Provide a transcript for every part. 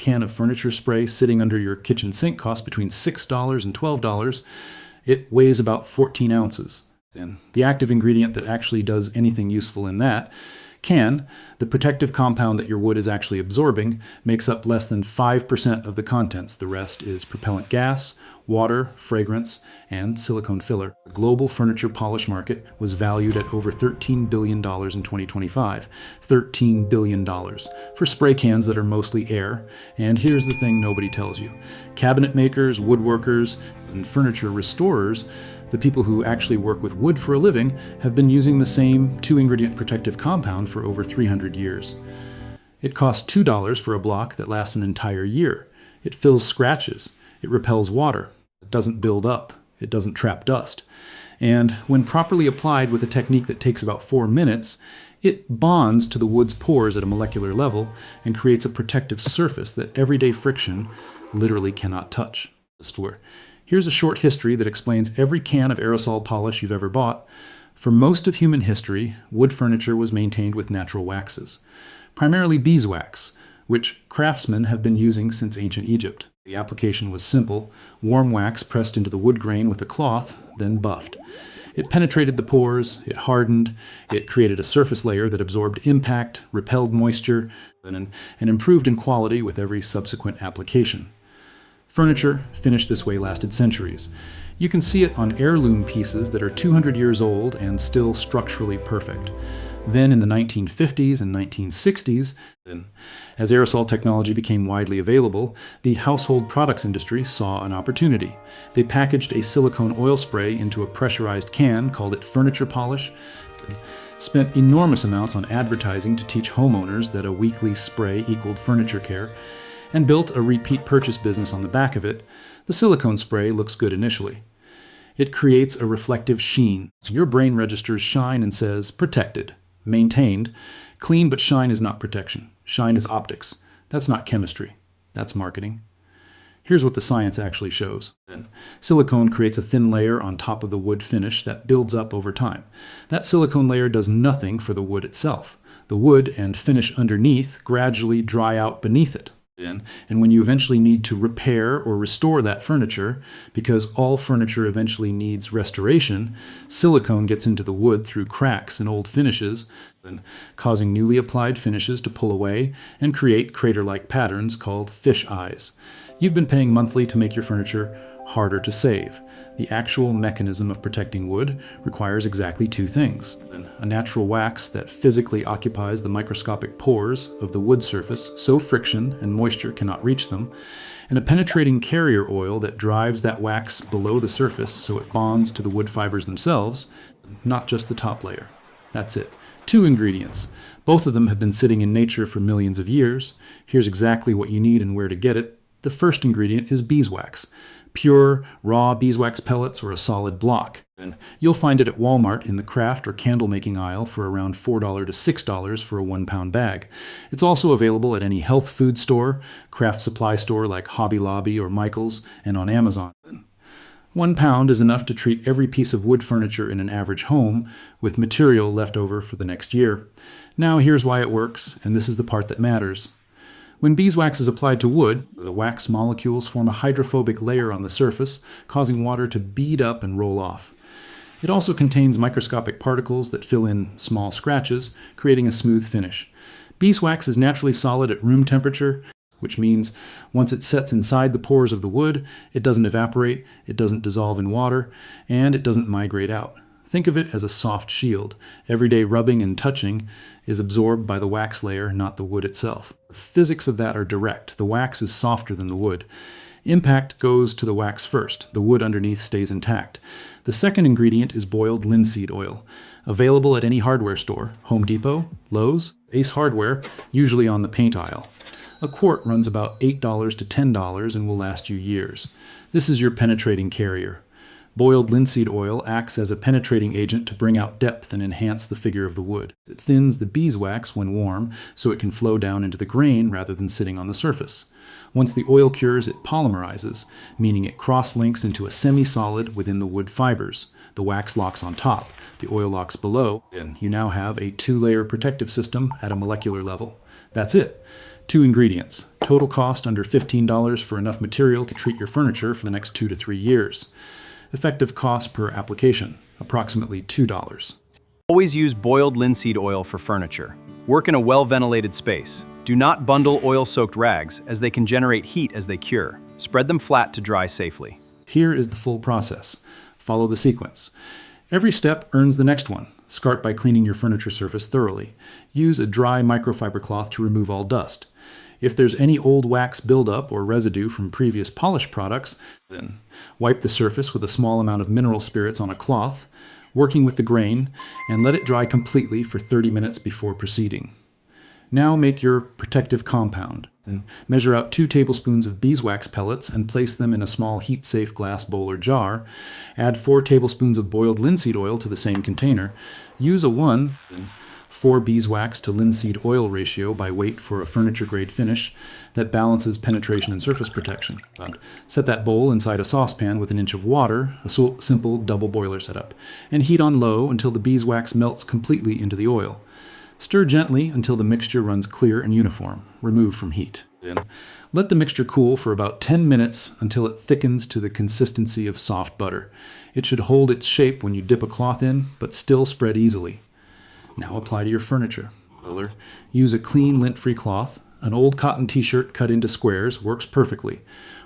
can of furniture spray sitting under your kitchen sink costs between $6 and $12. It weighs about 14 ounces. And the active ingredient that actually does anything useful in that the protective compound that your wood is actually absorbing, makes up less than 5% of the contents. The rest is propellant gas, water, fragrance, and silicone filler. The global furniture polish market was valued at over $13 billion in 2025. $13 billion for spray cans that are mostly air. And here's the thing nobody tells you. Cabinet makers, woodworkers, and furniture restorers, the people who actually work with wood for a living, have been using the same 2-ingredient protective compound for over 300 years. It costs $2 for a block that lasts an entire year. It fills scratches. It repels water. It doesn't build up. It doesn't trap dust. And when properly applied with a technique that takes about 4 minutes, it bonds to the wood's pores at a molecular level and creates a protective surface that everyday friction literally cannot touch. Here's a short history that explains every can of aerosol polish you've ever bought. For most of human history, wood furniture was maintained with natural waxes, primarily beeswax, which craftsmen have been using since ancient Egypt. The application was simple: warm wax pressed into the wood grain with a cloth, then buffed. It penetrated the pores, it hardened, it created a surface layer that absorbed impact, repelled moisture, and improved in quality with every subsequent application. Furniture, finished this way, lasted centuries. You can see it on heirloom pieces that are 200 years old and still structurally perfect. Then in the 1950s and 1960s, as aerosol technology became widely available, the household products industry saw an opportunity. They packaged a silicone oil spray into a pressurized can, called it furniture polish, spent enormous amounts on advertising to teach homeowners that a weekly spray equaled furniture care, and built a repeat purchase business on the back of it. The silicone spray looks good initially. It creates a reflective sheen. So your brain registers shine and says, protected, maintained. Clean but shine is not protection. Shine is optics. That's not chemistry. That's marketing. Here's what the science actually shows. Silicone creates a thin layer on top of the wood finish that builds up over time. That silicone layer does nothing for the wood itself. The wood and finish underneath gradually dry out beneath it. And when you eventually need to repair or restore that furniture, because all furniture eventually needs restoration, silicone gets into the wood through cracks in old finishes, causing newly applied finishes to pull away and create crater-like patterns called fish eyes. You've been paying monthly to make your furniture harder to save. The actual mechanism of protecting wood requires exactly 2 things: a natural wax that physically occupies the microscopic pores of the wood surface so friction and moisture cannot reach them, and a penetrating carrier oil that drives that wax below the surface so it bonds to the wood fibers themselves, not just the top layer. That's it. 2 ingredients. Both of them have been sitting in nature for millions of years. Here's exactly what you need and where to get it. The first ingredient is beeswax. Pure, raw beeswax pellets or a solid block. And you'll find it at Walmart in the craft or candle making aisle for around $4 to $6 for a 1-pound bag. It's also available at any health food store, craft supply store like Hobby Lobby or Michael's, and on Amazon. 1 pound is enough to treat every piece of wood furniture in an average home with material left over for the next year. Now here's why it works, and this is the part that matters. When beeswax is applied to wood, the wax molecules form a hydrophobic layer on the surface, causing water to bead up and roll off. It also contains microscopic particles that fill in small scratches, creating a smooth finish. Beeswax is naturally solid at room temperature, which means once it sets inside the pores of the wood, it doesn't evaporate, it doesn't dissolve in water, and it doesn't migrate out. Think of it as a soft shield. Everyday rubbing and touching is absorbed by the wax layer, not the wood itself. The physics of that are direct. The wax is softer than the wood. Impact goes to the wax first. The wood underneath stays intact. The second ingredient is boiled linseed oil, available at any hardware store: Home Depot, Lowe's, Ace Hardware, usually on the paint aisle. A quart runs about $8 to $10 and will last you years. This is your penetrating carrier. Boiled linseed oil acts as a penetrating agent to bring out depth and enhance the figure of the wood. It thins the beeswax when warm so it can flow down into the grain rather than sitting on the surface. Once the oil cures, it polymerizes, meaning it cross-links into a semi-solid within the wood fibers. The wax locks on top, the oil locks below, and you now have a 2-layer protective system at a molecular level. That's it. 2 ingredients, Total cost under $15 for enough material to treat your furniture for the next 2 to 3 years. Effective cost per application, approximately $2. Always use boiled linseed oil for furniture. Work in a well-ventilated space. Do not bundle oil-soaked rags, as they can generate heat as they cure. Spread them flat to dry safely. Here is the full process. Follow the sequence. Every step earns the next one. Start by cleaning your furniture surface thoroughly. Use a dry microfiber cloth to remove all dust. If there's any old wax buildup or residue from previous polish products, then wipe the surface with a small amount of mineral spirits on a cloth, working with the grain, and let it dry completely for 30 minutes before proceeding. Now make your protective compound. And measure out 2 tablespoons of beeswax pellets and place them in a small heat-safe glass bowl or jar. Add 4 tablespoons of boiled linseed oil to the same container. Use a 1:4 beeswax to linseed oil ratio by weight for a furniture-grade finish that balances penetration and surface protection. Set that bowl inside a saucepan with 1 inch of water, a simple double boiler setup, and heat on low until the beeswax melts completely into the oil. Stir gently until the mixture runs clear and uniform. Remove from heat. Then let the mixture cool for about 10 minutes until it thickens to the consistency of soft butter. It should hold its shape when you dip a cloth in, but still spread easily. Now apply to your furniture. Use a clean, lint-free cloth. An old cotton t-shirt cut into squares works perfectly.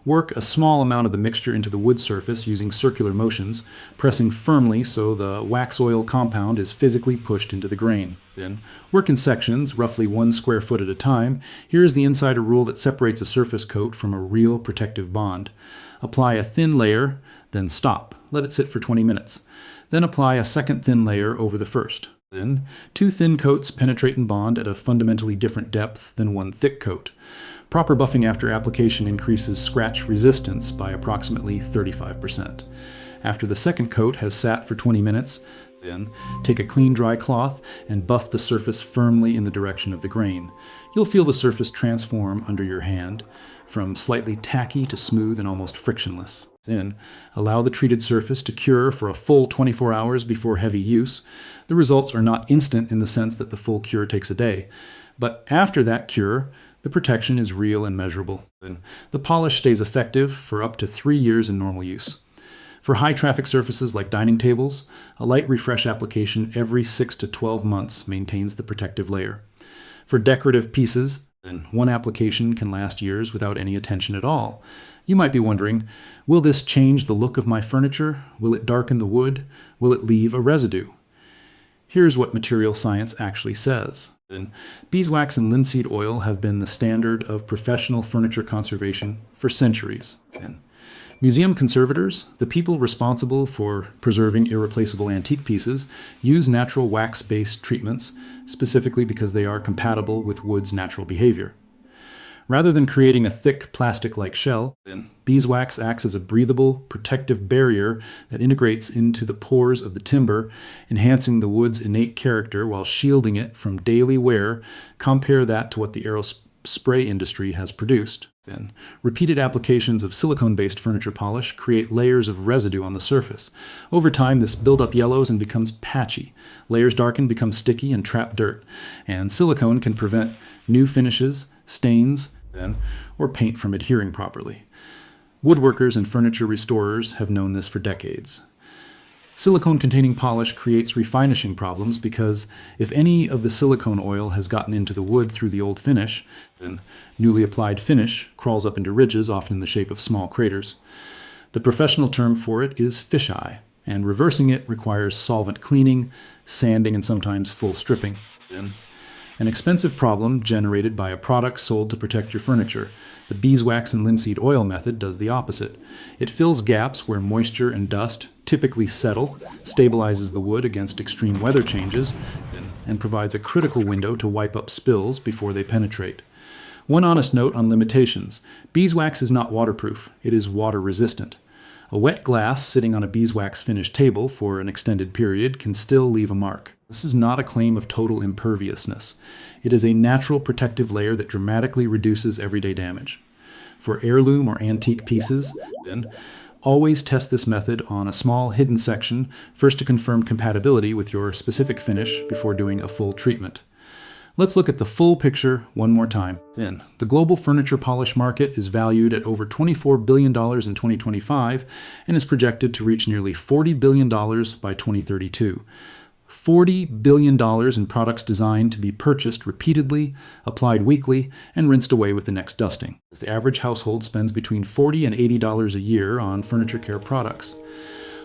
Work a small amount of the mixture into the wood surface using circular motions, pressing firmly so the wax oil compound is physically pushed into the grain. Then work in sections, roughly 1 square foot at a time. Here is the insider rule that separates a surface coat from a real protective bond. Apply a thin layer, then stop. Let it sit for 20 minutes. Then apply a second thin layer over the first. Then 2 thin coats penetrate and bond at a fundamentally different depth than 1 thick coat. Proper buffing after application increases scratch resistance by approximately 35%. After the second coat has sat for 20 minutes, then take a clean dry cloth and buff the surface firmly in the direction of the grain. You'll feel the surface transform under your hand from slightly tacky to smooth and almost frictionless. Then allow the treated surface to cure for a full 24 hours before heavy use. The results are not instant in the sense that the full cure takes a day, but after that cure, the protection is real and measurable. The polish stays effective for up to 3 years in normal use. For high-traffic surfaces like dining tables, a light refresh application every 6 to 12 months maintains the protective layer. For decorative pieces, then 1 application can last years without any attention at all. You might be wondering, will this change the look of my furniture? Will it darken the wood? Will it leave a residue? Here's what material science actually says. Beeswax and linseed oil have been the standard of professional furniture conservation for centuries. Museum conservators, the people responsible for preserving irreplaceable antique pieces, use natural wax-based treatments specifically because they are compatible with wood's natural behavior. Rather than creating a thick plastic-like shell, beeswax acts as a breathable, protective barrier that integrates into the pores of the timber, enhancing the wood's innate character while shielding it from daily wear. Compare that to what the aerospray industry has produced. Repeated applications of silicone-based furniture polish create layers of residue on the surface. Over time, this buildup yellows and becomes patchy. Layers darken, become sticky, and trap dirt. And silicone can prevent new finishes, stains, or paint from adhering properly. Woodworkers and furniture restorers have known this for decades. Silicone-containing polish creates refinishing problems because if any of the silicone oil has gotten into the wood through the old finish, then newly applied finish crawls up into ridges, often in the shape of small craters. The professional term for it is fisheye, and reversing it requires solvent cleaning, sanding, and sometimes full stripping. An expensive problem generated by a product sold to protect your furniture. The beeswax and linseed oil method does the opposite. It fills gaps where moisture and dust typically settle, stabilizes the wood against extreme weather changes, and provides a critical window to wipe up spills before they penetrate. One honest note on limitations. Beeswax is not waterproof. It is water resistant. A wet glass sitting on a beeswax finished table for an extended period can still leave a mark. This is not a claim of total imperviousness. It is a natural protective layer that dramatically reduces everyday damage. For heirloom or antique pieces, always test this method on a small hidden section, first to confirm compatibility with your specific finish before doing a full treatment. Let's look at the full picture one more time. The global furniture polish market is valued at over $24 billion in 2025 and is projected to reach nearly $40 billion by 2032. $40 billion in products designed to be purchased repeatedly, applied weekly, and rinsed away with the next dusting. The average household spends between $40 and $80 a year on furniture care products.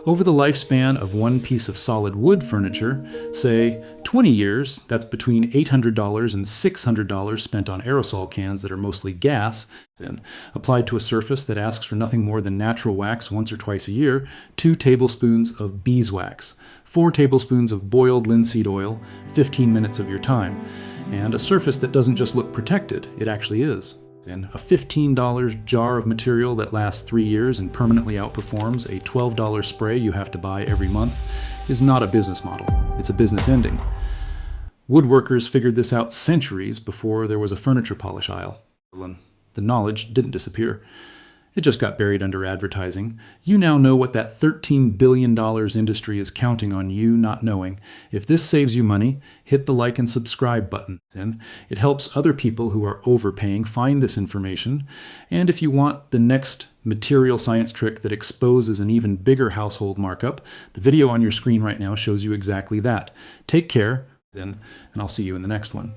Over the lifespan of one piece of solid wood furniture, say 20 years, that's between $800 and $600 spent on aerosol cans that are mostly gas, applied to a surface that asks for nothing more than natural wax once or twice a year, 2 tablespoons of beeswax, 4 tablespoons of boiled linseed oil, 15 minutes of your time, and a surface that doesn't just look protected, it actually is. In a $15 jar of material that lasts 3 years and permanently outperforms a $12 spray you have to buy every month is not a business model. It's a business ending. Woodworkers figured this out centuries before there was a furniture polish aisle. The knowledge didn't disappear. It just got buried under advertising. You now know what that $13 billion industry is counting on you not knowing. If this saves you money, hit the like and subscribe button. It helps other people who are overpaying find this information. And if you want the next material science trick that exposes an even bigger household markup, the video on your screen right now shows you exactly that. Take care, and I'll see you in the next one.